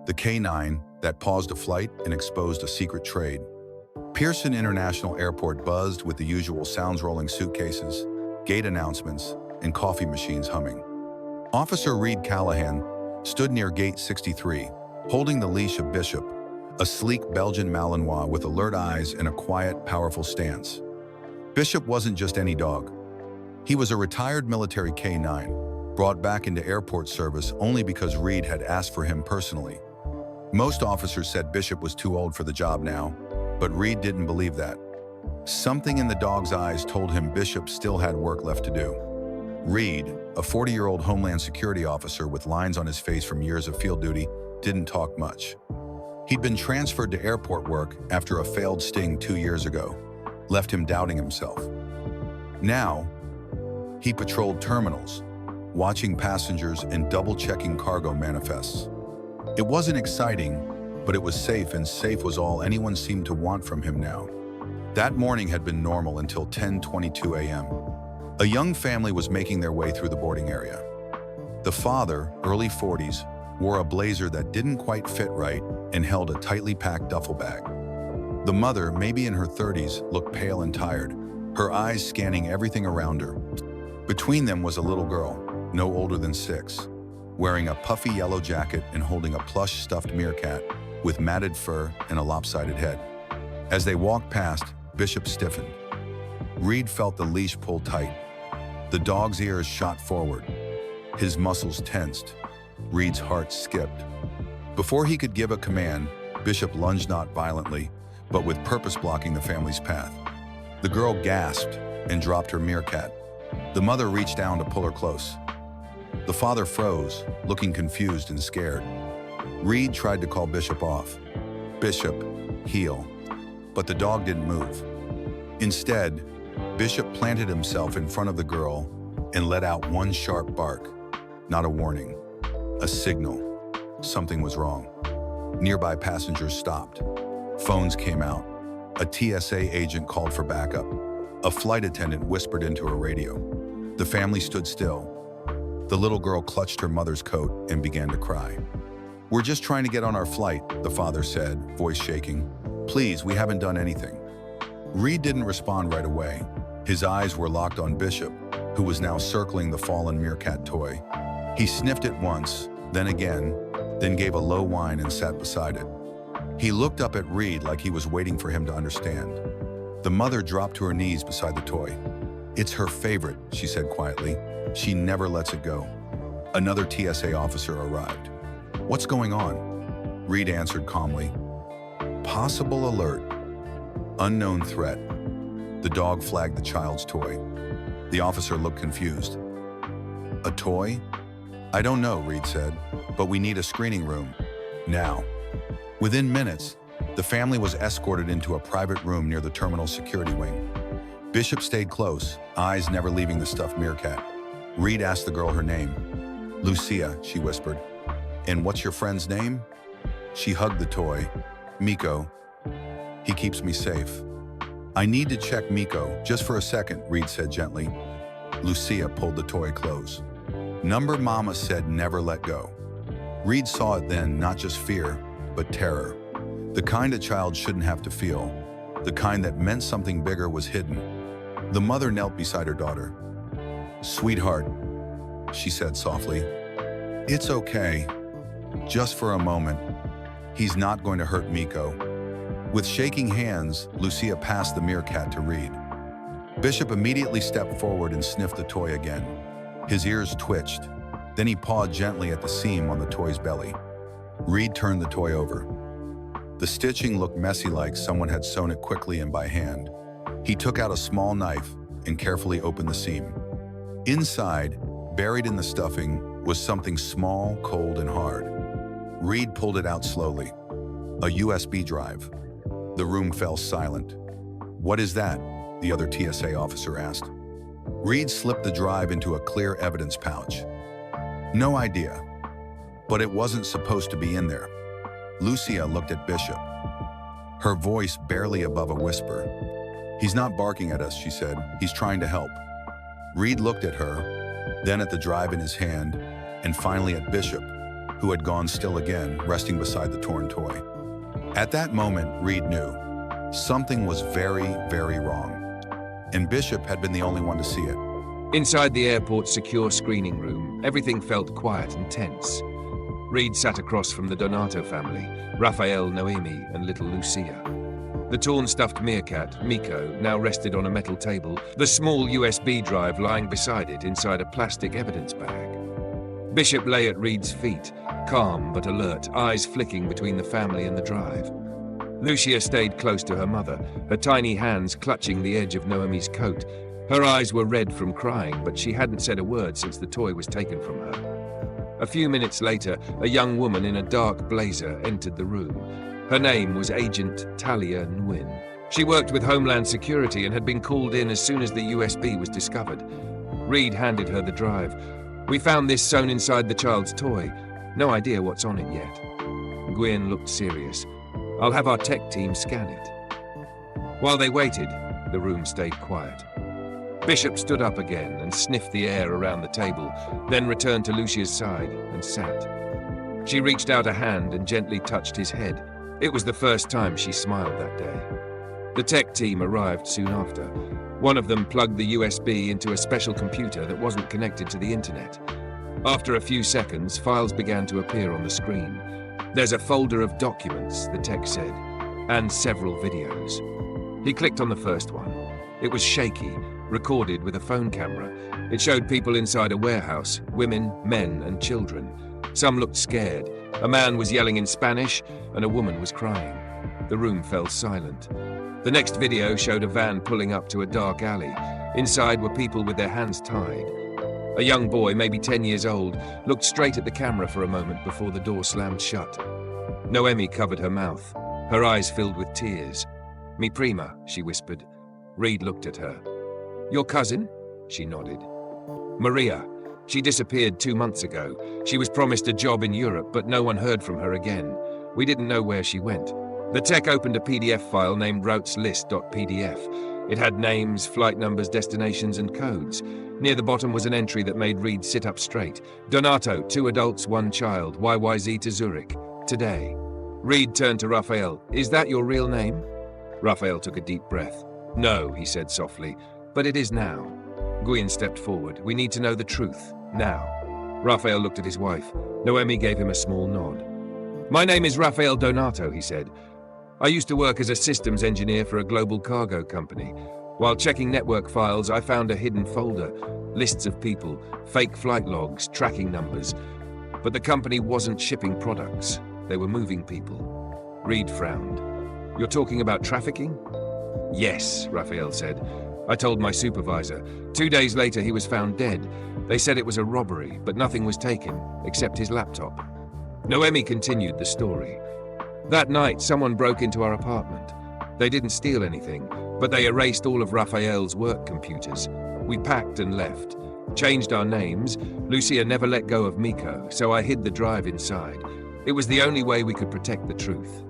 the K9 that paused a flight and exposed a secret trade. Pearson International Airport buzzed with the usual sounds: rolling suitcases, gate announcements, and coffee machines humming. Officer Reed Callahan stood near gate 63, holding the leash of Bishop, a sleek Belgian Malinois with alert eyes and a quiet, powerful stance. Bishop wasn't just any dog. He was a retired military K9, brought back into airport service only because Reed had asked for him personally. Most officers said Bishop was too old for the job now, but Reed didn't believe that. Something in the dog's eyes told him Bishop still had work left to do. Reed, a 40-year-old Homeland Security officer with lines on his face from years of field duty, didn't talk much. He'd been transferred to airport work after a failed sting 2 years ago, left him doubting himself. Now, he patrolled terminals, watching passengers and double-checking cargo manifests. It wasn't exciting, but it was safe, and safe was all anyone seemed to want from him now. That morning had been normal until 10:22 a.m. A young family was making their way through the boarding area. The father, early 40s, wore a blazer that didn't quite fit right and held a tightly packed duffel bag. The mother, maybe in her 30s, looked pale and tired, her eyes scanning everything around her. Between them was a little girl, no older than 6, wearing a puffy yellow jacket and holding a plush stuffed meerkat with matted fur and a lopsided head. As they walked past, Bishop stiffened. Reed felt the leash pull tight. The dog's ears shot forward. His muscles tensed. Reed's heart skipped. Before he could give a command, Bishop lunged, not violently, but with purpose, blocking the family's path. The girl gasped and dropped her meerkat. The mother reached down to pull her close. The father froze, looking confused and scared. Reed tried to call Bishop off. Bishop, heel. But the dog didn't move. Instead, Bishop planted himself in front of the girl and let out one sharp bark. Not a warning, a signal. Something was wrong. Nearby passengers stopped. Phones came out. A TSA agent called for backup. A flight attendant whispered into a radio. The family stood still. The little girl clutched her mother's coat and began to cry. "We're just trying to get on our flight," the father said, voice shaking. "Please, we haven't done anything." Reed didn't respond right away. His eyes were locked on Bishop, who was now circling the fallen meerkat toy. He sniffed it once, then again, then gave a low whine and sat beside it. He looked up at Reed like he was waiting for him to understand. The mother dropped to her knees beside the toy. "It's her favorite," she said quietly. "She never lets it go." Another TSA officer arrived. "What's going on?" Reed answered calmly. "Possible alert. Unknown threat." The dog flagged the child's toy. The officer looked confused. "A toy?" "I don't know," Reed said, "but we need a screening room. Now." Within minutes, the family was escorted into a private room near the terminal security wing. Bishop stayed close, eyes never leaving the stuffed meerkat. Reed asked the girl her name. "Lucia," she whispered. "And what's your friend's name?" She hugged the toy. "Miko. He keeps me safe." "I need to check Miko, just for a second," Reed said gently. Lucia pulled the toy close. "Number Mama said never let go." Reed saw it then, not just fear, but terror. The kind a child shouldn't have to feel. The kind that meant something bigger was hidden. The mother knelt beside her daughter. "Sweetheart," she said softly. "It's okay. Just for a moment. He's not going to hurt Miko." With shaking hands, Lucia passed the meerkat to Reed. Bishop immediately stepped forward and sniffed the toy again. His ears twitched. Then he pawed gently at the seam on the toy's belly. Reed turned the toy over. The stitching looked messy, like someone had sewn it quickly and by hand. He took out a small knife and carefully opened the seam. Inside, buried in the stuffing, was something small, cold, and hard. Reed pulled it out slowly. A USB drive. The room fell silent. "What is that?" the other TSA officer asked. Reed slipped the drive into a clear evidence pouch. "No idea. But it wasn't supposed to be in there." Lucia looked at Bishop, her voice barely above a whisper. "He's not barking at us," she said. "He's trying to help." Reed looked at her, then at the drive in his hand, and finally at Bishop. who had gone still again, resting beside the torn toy. At that moment, Reed knew something was very, very wrong, and Bishop had been the only one to see it. Inside the airport's secure screening room, everything felt quiet and tense. Reed sat across from the Donato family, Raphael, Noemi, and little Lucia. The torn stuffed meerkat, Miko, now rested on a metal table, the small USB drive lying beside it inside a plastic evidence bag. Bishop lay at Reed's feet, calm but alert, eyes flicking between the family and the drive. Lucia stayed close to her mother, her tiny hands clutching the edge of Noemi's coat. Her eyes were red from crying, but she hadn't said a word since the toy was taken from her. A few minutes later, a young woman in a dark blazer entered the room. Her name was Agent Talia Nguyen. She worked with Homeland Security and had been called in as soon as the USB was discovered. Reed handed her the drive. "We found this sewn inside the child's toy. No idea what's on it yet." Nguyen looked serious. "I'll have our tech team scan it." While they waited, the room stayed quiet. Bishop stood up again and sniffed the air around the table, then returned to Lucia's side and sat. She reached out a hand and gently touched his head. It was the first time she smiled that day. The tech team arrived soon after. One of them plugged the USB into a special computer that wasn't connected to the internet. After a few seconds, files began to appear on the screen. "There's a folder of documents," the tech said, "and several videos." He clicked on the first one. It was shaky, recorded with a phone camera. It showed people inside a warehouse, women, men, and children. Some looked scared. A man was yelling in Spanish, and a woman was crying. The room fell silent. The next video showed a van pulling up to a dark alley. Inside were people with their hands tied. A young boy, maybe 10 years old, looked straight at the camera for a moment before the door slammed shut. Noemi covered her mouth. Her eyes filled with tears. "Mi prima," she whispered. Reed looked at her. "Your cousin?" She nodded. "Maria. She disappeared 2 months ago. She was promised a job in Europe, but no one heard from her again. We didn't know where she went." The tech opened a PDF file named routeslist.pdf. It had names, flight numbers, destinations, and codes. Near the bottom was an entry that made Reed sit up straight. "Donato, 2 adults, 1 child, YYZ to Zurich. Today." Reed turned to Raphael. "Is that your real name?" Raphael took a deep breath. "No," he said softly, "but it is now." Nguyen stepped forward. "We need to know the truth, now." Raphael looked at his wife. Noemi gave him a small nod. "My name is Raphael Donato," he said. "I used to work as a systems engineer for a global cargo company. While checking network files, I found a hidden folder, lists of people, fake flight logs, tracking numbers. But the company wasn't shipping products. They were moving people." Reed frowned. "You're talking about trafficking?" "Yes," Raphael said. "I told my supervisor. 2 days later, he was found dead. They said it was a robbery, but nothing was taken, except his laptop." Noemi continued the story. "That night, someone broke into our apartment. They didn't steal anything, but they erased all of Raphael's work computers. We packed and left. Changed our names. Lucia never let go of Miko, so I hid the drive inside. It was the only way we could protect the truth."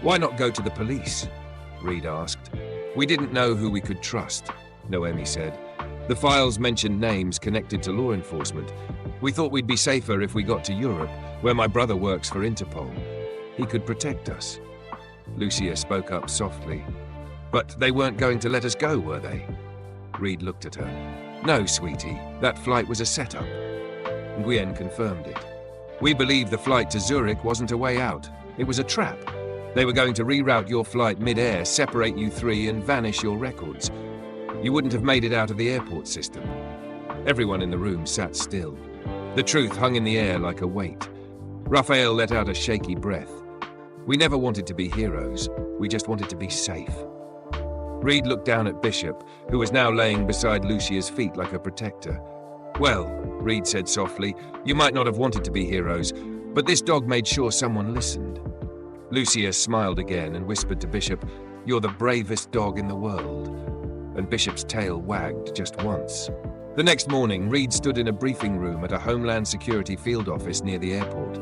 "Why not go to the police?" Reed asked. "We didn't know who we could trust," Noemi said. "The files mentioned names connected to law enforcement. We thought we'd be safer if we got to Europe, where my brother works for Interpol. He could protect us." Lucia spoke up softly. "But they weren't going to let us go, were they?" Reed looked at her. "No, sweetie, that flight was a setup." Nguyen confirmed it. "We believed the flight to Zurich wasn't a way out. It was a trap. They were going to reroute your flight mid-air, separate you 3, and vanish your records. You wouldn't have made it out of the airport system." Everyone in the room sat still. The truth hung in the air like a weight. Raphael let out a shaky breath. "We never wanted to be heroes. We just wanted to be safe." Reed looked down at Bishop, who was now laying beside Lucia's feet like a protector. "Well," Reed said softly, "you might not have wanted to be heroes, but this dog made sure someone listened." Lucia smiled again and whispered to Bishop, "You're the bravest dog in the world." And Bishop's tail wagged just once. The next morning, Reed stood in a briefing room at a Homeland Security field office near the airport.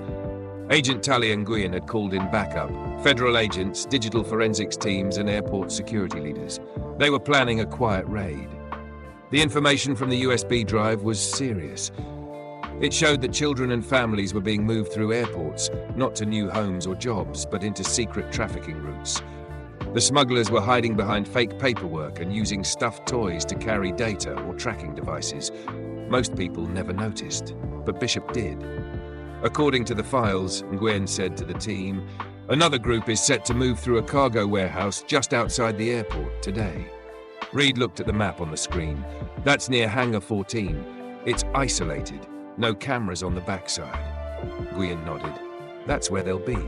Agent Talia Nguyen had called in backup, federal agents, digital forensics teams, and airport security leaders. They were planning a quiet raid. The information from the USB drive was serious. It showed that children and families were being moved through airports, not to new homes or jobs, but into secret trafficking routes. The smugglers were hiding behind fake paperwork and using stuffed toys to carry data or tracking devices. Most people never noticed, but Bishop did. According to the files, Nguyen said to the team, another group is set to move through a cargo warehouse just outside the airport today. Reed looked at the map on the screen. That's near Hangar 14. It's isolated. No cameras on the backside. Nguyen nodded. That's where they'll be.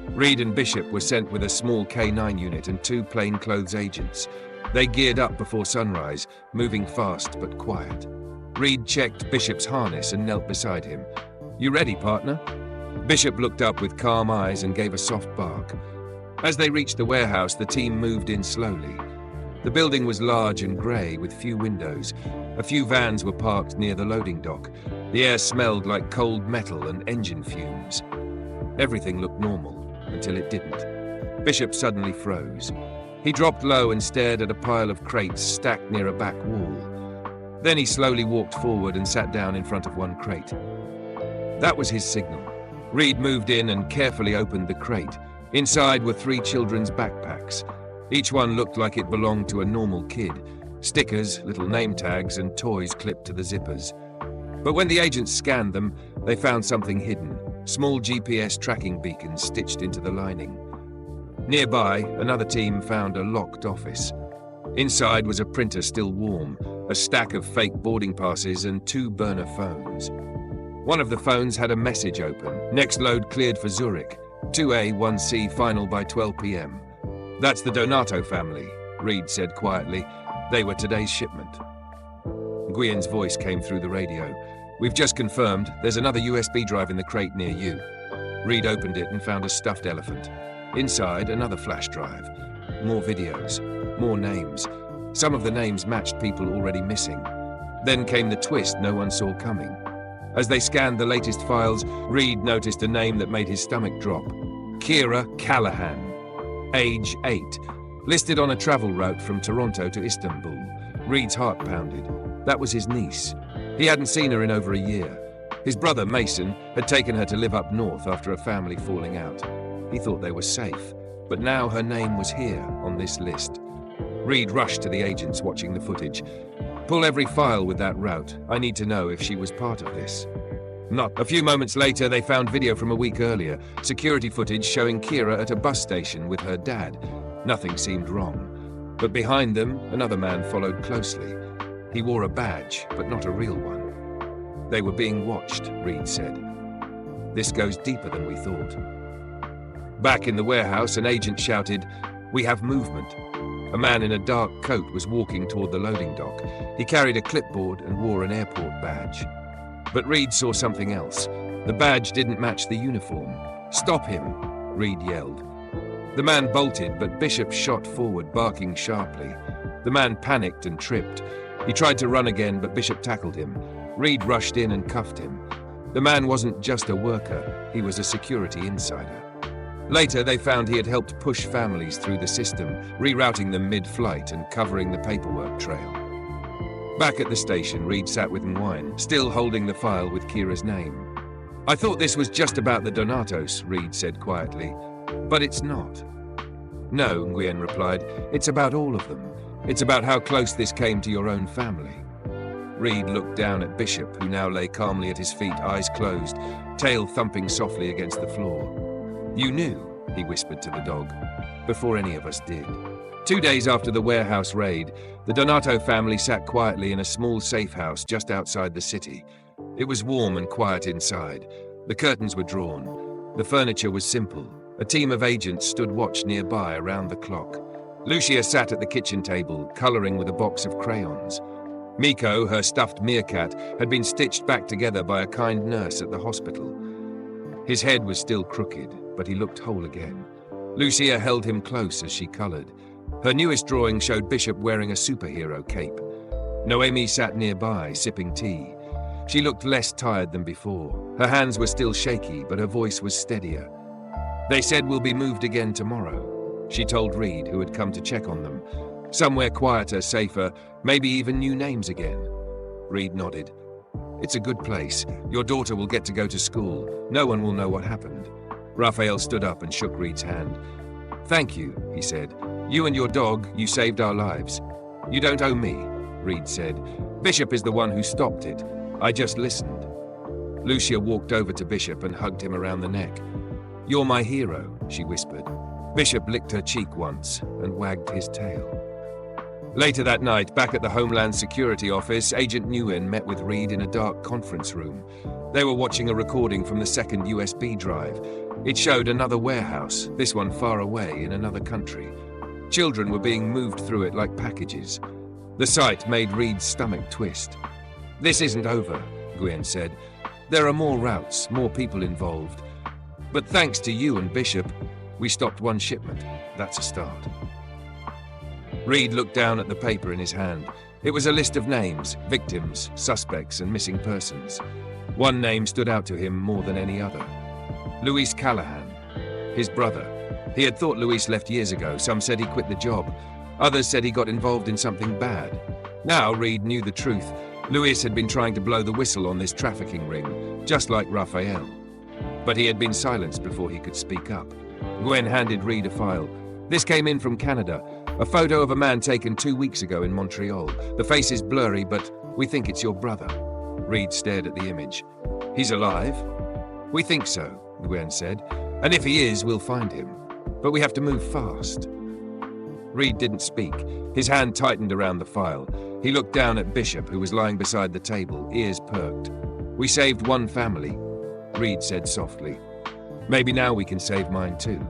Reed and Bishop were sent with a small K9 unit and 2 plainclothes agents. They geared up before sunrise, moving fast but quiet. Reed checked Bishop's harness and knelt beside him. You ready, partner? Bishop looked up with calm eyes and gave a soft bark. As they reached the warehouse, the team moved in slowly. The building was large and grey with few windows. A few vans were parked near the loading dock. The air smelled like cold metal and engine fumes. Everything looked normal, until it didn't. Bishop suddenly froze. He dropped low and stared at a pile of crates stacked near a back wall. Then he slowly walked forward and sat down in front of one crate. That was his signal. Reed moved in and carefully opened the crate. Inside were 3 children's backpacks. Each one looked like it belonged to a normal kid. Stickers, little name tags, and toys clipped to the zippers. But when the agents scanned them, they found something hidden. Small GPS tracking beacons stitched into the lining. Nearby, another team found a locked office. Inside was a printer still warm, a stack of fake boarding passes, and 2 burner phones. One of the phones had a message open. Next load cleared for Zurich. 2A, 1C, final by 12 p.m. That's the Donato family, Reed said quietly. They were today's shipment. Nguyen's voice came through the radio. We've just confirmed there's another USB drive in the crate near you. Reed opened it and found a stuffed elephant. Inside, another flash drive. More videos, more names. Some of the names matched people already missing. Then came the twist no one saw coming. As they scanned the latest files, Reed noticed a name that made his stomach drop. Kira Callahan, age 8, listed on a travel route from Toronto to Istanbul. Reed's heart pounded. That was his niece. He hadn't seen her in over a year. His brother, Mason, had taken her to live up north after a family falling out. He thought they were safe, but now her name was here on this list. Reed rushed to the agents watching the footage. Pull every file with that route. I need to know if she was part of this. Not. A few moments later, they found video from a week earlier. Security footage showing Kira at a bus station with her dad. Nothing seemed wrong. But behind them, another man followed closely. He wore a badge, but not a real one. They were being watched, Reed said. This goes deeper than we thought. Back in the warehouse, an agent shouted, "We have movement." A man in a dark coat was walking toward the loading dock. He carried a clipboard and wore an airport badge. But Reed saw something else. The badge didn't match the uniform. "Stop him," Reed yelled. The man bolted, but Bishop shot forward, barking sharply. The man panicked and tripped. He tried to run again, but Bishop tackled him. Reed rushed in and cuffed him. The man wasn't just a worker, he was a security insider. Later, they found he had helped push families through the system, rerouting them mid-flight and covering the paperwork trail. Back at the station, Reed sat with Nguyen, still holding the file with Kira's name. "I thought this was just about the Donatos," Reed said quietly. "But it's not." "No," Nguyen replied. "It's about all of them. It's about how close this came to your own family." Reed looked down at Bishop, who now lay calmly at his feet, eyes closed, tail thumping softly against the floor. "You knew," he whispered to the dog, "before any of us did." 2 days after the warehouse raid, the Donato family sat quietly in a small safe house just outside the city. It was warm and quiet inside. The curtains were drawn. The furniture was simple. A team of agents stood watch nearby around the clock. Lucia sat at the kitchen table, coloring with a box of crayons. Miko, her stuffed meerkat, had been stitched back together by a kind nurse at the hospital. His head was still crooked, but he looked whole again. Lucia held him close as she colored. Her newest drawing showed Bishop wearing a superhero cape. Noemi sat nearby, sipping tea. She looked less tired than before. Her hands were still shaky, but her voice was steadier. "They said we'll be moved again tomorrow," she told Reed, who had come to check on them. "Somewhere quieter, safer, maybe even new names again." Reed nodded. It's a good place. Your daughter will get to go to school. No one will know what happened. Raphael stood up and shook Reed's hand. Thank you, he said. You and your dog, you saved our lives. You don't owe me, Reed said. Bishop is the one who stopped it. I just listened. Lucia walked over to Bishop and hugged him around the neck. You're my hero, she whispered. Bishop licked her cheek once and wagged his tail. Later that night, back at the Homeland Security Office, Agent Nguyen met with Reed in a dark conference room. They were watching a recording from the second USB drive. It showed another warehouse, this one far away in another country. Children were being moved through it like packages. The sight made Reed's stomach twist. This isn't over, Nguyen said. There are more routes, more people involved. But thanks to you and Bishop, we stopped one shipment. That's a start. Reed looked down at the paper in his hand. It was a list of names, victims, suspects, and missing persons. One name stood out to him more than any other. Luis Callahan, his brother. He had thought Luis left years ago. Some said he quit the job. Others said he got involved in something bad. Now Reed knew the truth. Luis had been trying to blow the whistle on this trafficking ring, just like Raphael. But he had been silenced before he could speak up. Gwen handed Reed a file. This came in from Canada. A photo of a man taken 2 weeks ago in Montreal. The face is blurry, but we think it's your brother. Reed stared at the image. He's alive? We think so, Gwen said. And if he is, we'll find him. But we have to move fast. Reed didn't speak. His hand tightened around the file. He looked down at Bishop, who was lying beside the table, ears perked. We saved one family, Reed said softly. Maybe now we can save mine too.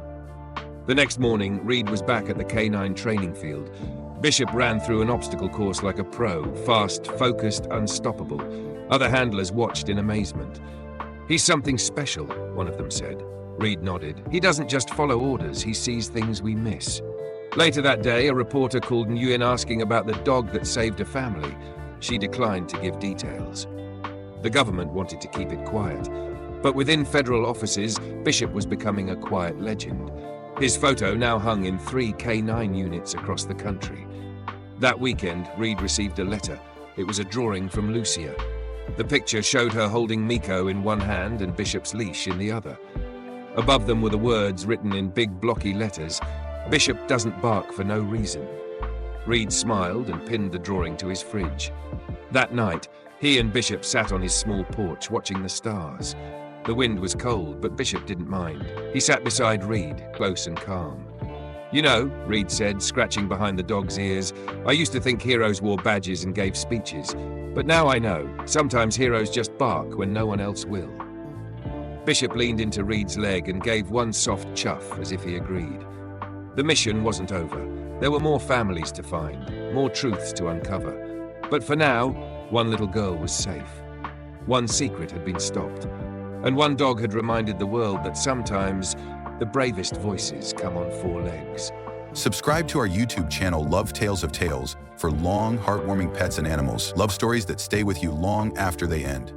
The next morning, Reed was back at the K9 training field. Bishop ran through an obstacle course like a pro, fast, focused, unstoppable. Other handlers watched in amazement. He's something special, one of them said. Reed nodded. He doesn't just follow orders, he sees things we miss. Later that day, a reporter called Nguyen asking about the dog that saved a family. She declined to give details. The government wanted to keep it quiet. But within federal offices, Bishop was becoming a quiet legend. His photo now hung in 3 K9 units across the country. That weekend, Reed received a letter. It was a drawing from Lucia. The picture showed her holding Miko in one hand and Bishop's leash in the other. Above them were the words written in big blocky letters, Bishop doesn't bark for no reason. Reed smiled and pinned the drawing to his fridge. That night, he and Bishop sat on his small porch watching the stars. The wind was cold, but Bishop didn't mind. He sat beside Reed, close and calm. You know, Reed said, scratching behind the dog's ears, I used to think heroes wore badges and gave speeches. But now I know, sometimes heroes just bark when no one else will. Bishop leaned into Reed's leg and gave one soft chuff as if he agreed. The mission wasn't over. There were more families to find, more truths to uncover. But for now, one little girl was safe. One secret had been stopped. And one dog had reminded the world that sometimes the bravest voices come on 4 legs. Subscribe to our YouTube channel, Love Tales of Tales, for long, heartwarming pets and animals, love stories that stay with you long after they end.